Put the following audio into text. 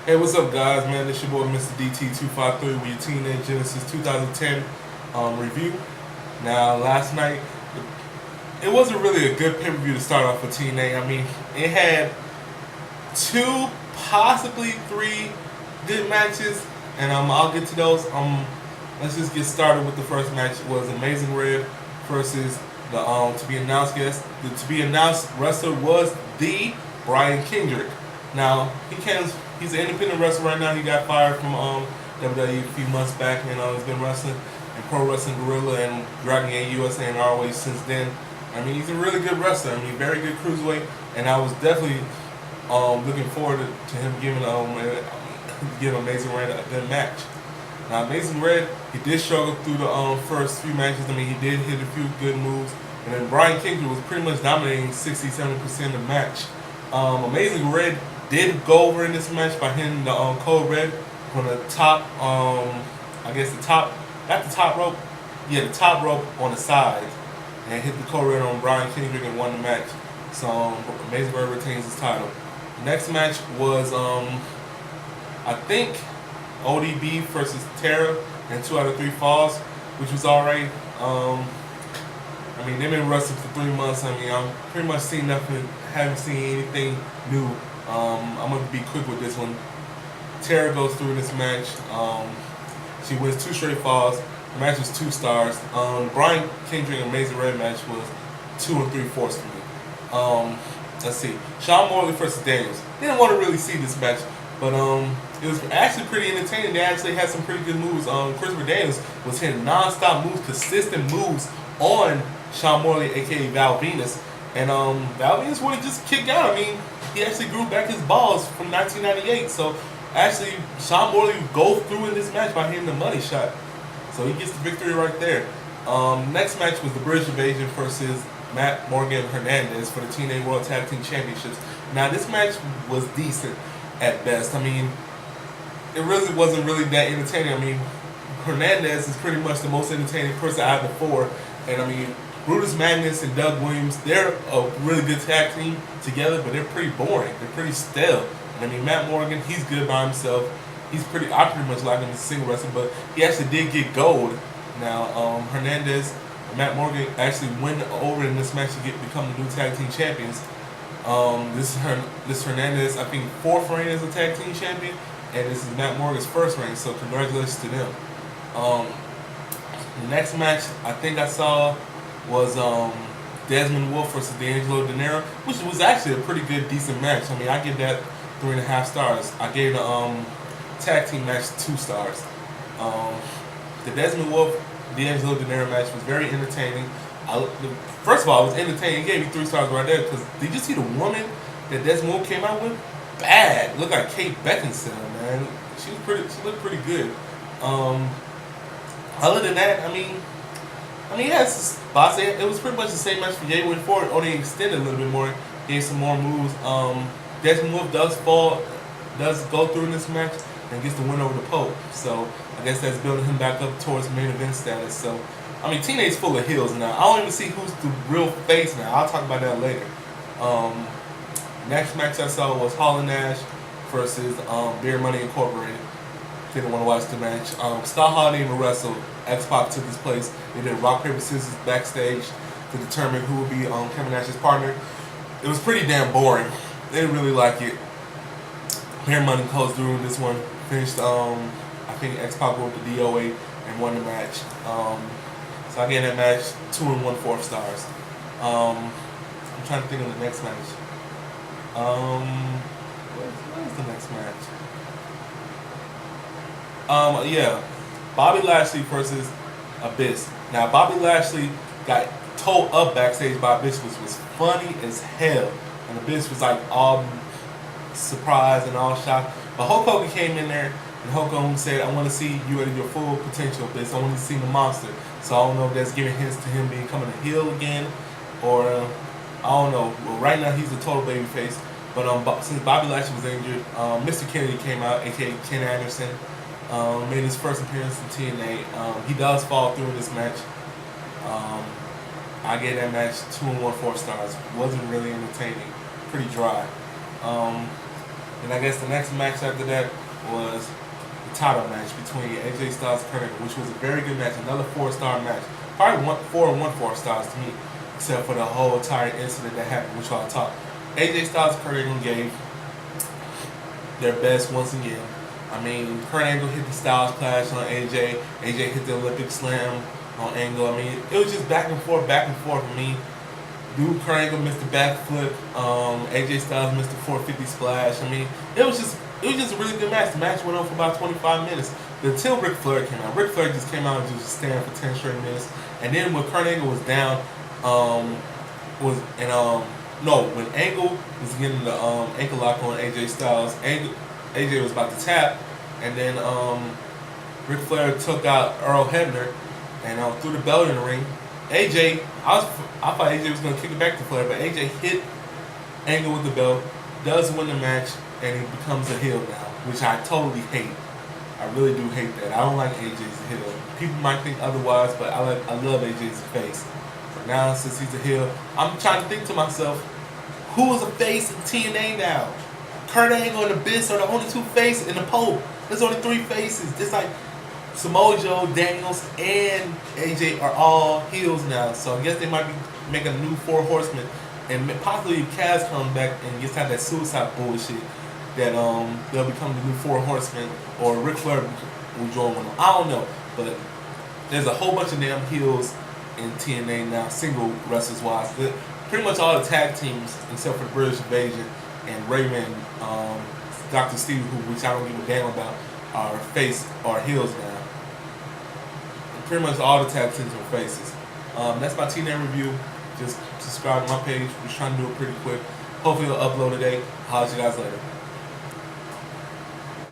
Hey, what's up, guys? Man, this your boy Mr. DT253 with your TNA Genesis 2010 review. Now, last night, it wasn't really a good pay-per-view to start off for TNA. I mean, it had two, possibly three good matches, and I'll get to those. Let's just get started with the first match. It was Amazing Red versus the to be announced guest. The to be announced wrestler was the Brian Kendrick. Now he's an independent wrestler right now. He got fired from WWE a few months back, and he's been wrestling in Pro Wrestling Guerrilla and Dragon Gate USA and ROH since then. I mean, he's a really good wrestler. I mean, very good cruiserweight, and I was definitely looking forward to him giving Amazing Red a good match. Now, Amazing Red, he did struggle through the first few matches. I mean, he did hit a few good moves, and then Brian Kendrick was pretty much dominating 60-70% of the match. Amazing Red did go over in this match by hitting the Code Red from the top, I guess the top, not the top rope, yeah, the top rope on the side, and hit the Code Red on Brian Kendrick and won the match. So Amazing Red retains his title. The next match was, I think, ODB versus Terra and 2 out of 3 falls, which was alright. I mean, they've been wrestling for 3 months. I mean, I'm pretty much seen nothing, haven't seen anything new. I'm going to be quick with this one. Terra goes through this match. She wins 2 straight falls. The match was 2 stars. Brian Kendrick Amazing Red match was 2 3/4 for me. Let's see. Sean Morley versus Daniels. Didn't want to really see this match, but it was actually pretty entertaining. They actually had some pretty good moves. Christopher Daniels was hitting non-stop moves, consistent moves on Sean Morley, aka Val Venus, and Val Venus wouldn't just kick out. I mean, he actually grew back his balls from 1998. So actually, Sean Morley would go through in this match by hitting the money shot. So he gets the victory right there. Next match was the British Invasion versus Matt Morgan Hernandez for the TNA World Tag Team Championships. Now this match was decent at best. I mean, it really wasn't really that entertaining. I mean, Hernandez is pretty much the most entertaining person out of the 4. And I mean, Brutus, Magnus, and Doug Williams, they're a really good tag team together, but they're pretty boring. They're pretty stale. And I mean, Matt Morgan, he's good by himself. I pretty much like him as a single wrestler, but he actually did get gold. Now, Hernandez and Matt Morgan actually went over in this match to become the new tag team champions. This Hernandez, I think, 4th reign as a tag team champion, and this is Matt Morgan's 1st reign, so congratulations to them. The next match I think I saw was Desmond Wolfe versus D'Angelo Dinero, which was actually a pretty good, decent match. I mean, I give that 3.5 stars. I gave the tag team match 2 stars. The Desmond Wolfe D'Angelo Dinero match was very entertaining. First of all, it was entertaining. It gave me 3 stars right there, because did you see the woman that Desmond Wolfe came out with? Bad. Looked like Kate Beckinsale, man. She looked pretty good. Other than that, I mean, yes, it was pretty much the same match for Jay Win Ford, only extended a little bit more, gave some more moves. Desmond Wolfe does go through in this match and gets the win over the Pope. So I guess that's building him back up towards main event status. So I mean, TNA's full of heels now. I don't even see who's the real face now. I'll talk about that later. Next match I saw was Nash versus Beer Money Incorporated. Didn't want to watch the match. Scott Hall didn't even wrestle. X-Pac took his place. They did rock, paper, scissors backstage to determine who would be Kevin Nash's partner. It was pretty damn boring. They didn't really like it. Beer Money goes through this one. Finished, I think X-Pac wrote the DOA and won the match. So I gave that match 2 1/4 stars. I'm trying to think of the next match. What is the next match? Yeah, Bobby Lashley versus Abyss. Now, Bobby Lashley got towed up backstage by Abyss, which was funny as hell. And Abyss was like all surprised and all shocked. But Hulk Hogan came in there, and Hulk Hogan said, I want to see you at your full potential, Abyss. I want to see the monster. So I don't know if that's giving hints to him becoming a heel again, or I don't know. Well, right now he's a total babyface. But since Bobby Lashley was injured, Mr. Kennedy came out, aka Ken Anderson. Made his first appearance in TNA. He does fall through in this match. I gave that match 2 1/4 stars. Wasn't really entertaining. Pretty dry. And I guess the next match after that was the title match between AJ Styles and Kurt Angle, which was a very good match, another 4-star match. Probably 4 stars to me, except for the whole entire incident that happened, which I'll talk. AJ Styles and Kurt Angle gave their best once again. I mean, Kurt Angle hit the Styles Clash on AJ. AJ hit the Olympic Slam on Angle. I mean, it was just back and forth. I mean, dude, Kurt Angle missed the backflip. AJ Styles missed the 450 splash. I mean, it was just a really good match. The match went on for about 25 minutes until Ric Flair came out. Ric Flair just came out and just stand for 10 straight minutes. And then when Kurt Angle was down, when Angle was getting the ankle lock on AJ Styles, AJ was about to tap, and then Ric Flair took out Earl Hebner and threw the belt in the ring. I thought AJ was going to kick it back to Flair, but AJ hit Angle with the belt, does win the match, and he becomes a heel now, which I totally hate. I really do hate that. I don't like AJ as a heel. People might think otherwise, but I love AJ as a face. But now, since he's a heel, I'm trying to think to myself, who is a face in TNA now? Kurt Angle and the Abyss are the only 2 faces in the Pope. There's only 3 faces. Just like Samoa Joe, Daniels, and AJ are all heels now. So I guess they might be making a new 4 horsemen. And possibly if Kaz comes back and gets out that suicide bullshit, that they'll become the new 4 horsemen, or Ric Flair will join one. I don't know. But there's a whole bunch of damn heels in TNA now, single wrestlers wise. Pretty much all the tag teams, except for the British Invasion and Raymond, Dr. Steve, which I don't give a damn about, are heels now. And pretty much all the tag teams are faces. That's my TNA review. Just subscribe to my page. We're trying to do it pretty quick. Hopefully it'll upload today. I'll holler at you guys later.